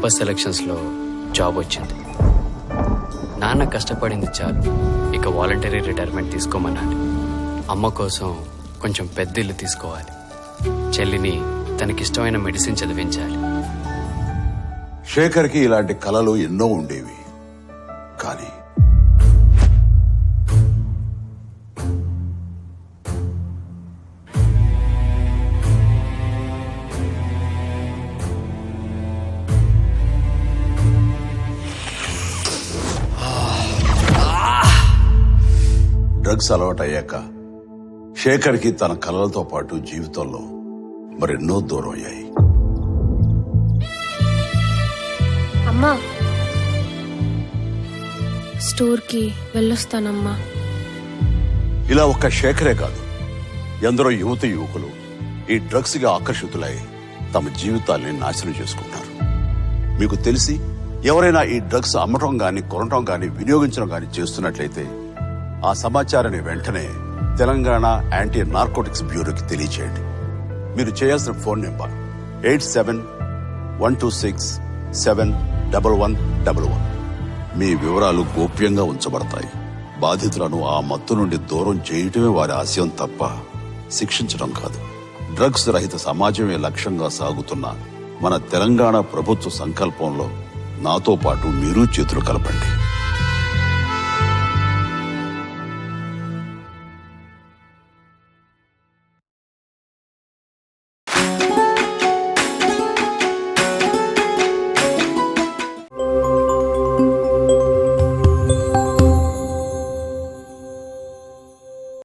Campus సెలక్షన్స్లో job వచ్చింది. నాన్న కష్టపడింది చాలు, ఇక వాలంటరీ రిటైర్మెంట్ తీసుకోమన్నాడు. అమ్మ కోసం కొంచెం పెద్ద ఇల్లు తీసుకోవాలి. చెల్లిని తనకిష్టమైన మెడిసిన్ చదివించాలి. శేఖర్కి ఇలాంటి కలలు ఎన్నో ఉండేవి. కానీ డ్రగ్స్ అలవాటయ్యాక శేఖర్కి తన కలలతో పాటు జీవితంలో మరెన్నో దూరం అయ్యాయి. అమ్మా, స్టోర్కి వెళ్ళొస్తానమ్మా. ఇలా ఒక్క శేఖరే కాదు, ఎందరో యువత యువకులు ఈ డ్రగ్స్ గా ఆకర్షితులై తమ జీవితాల్ని నాశనం చేసుకుంటారు. మీకు తెలిసి ఎవరైనా ఈ డ్రగ్స్ అమ్మటం గాని, కొనటం గాని, వినియోగించడం గాని చేస్తున్నట్లయితే ఆ సమాచారాన్ని వెంటనే తెలంగాణ యాంటీ నార్కోటిక్స్ బ్యూరోకి తెలియచేయండి. మీరు చేయాల్సిన ఫోన్ నెంబర్ 87-126-71111. మీ వివరాలు గోప్యంగా ఉంచబడతాయి. బాధితులను ఆ మత్తు నుండి దూరం చేయటమే వారి ఆశయం తప్ప శిక్షించడం కాదు. డ్రగ్స్ రహిత సమాజమే లక్ష్యంగా సాగుతున్న మన తెలంగాణ ప్రభుత్వ సంకల్పంలో నాతో పాటు మీరు చేతులు కలపండి.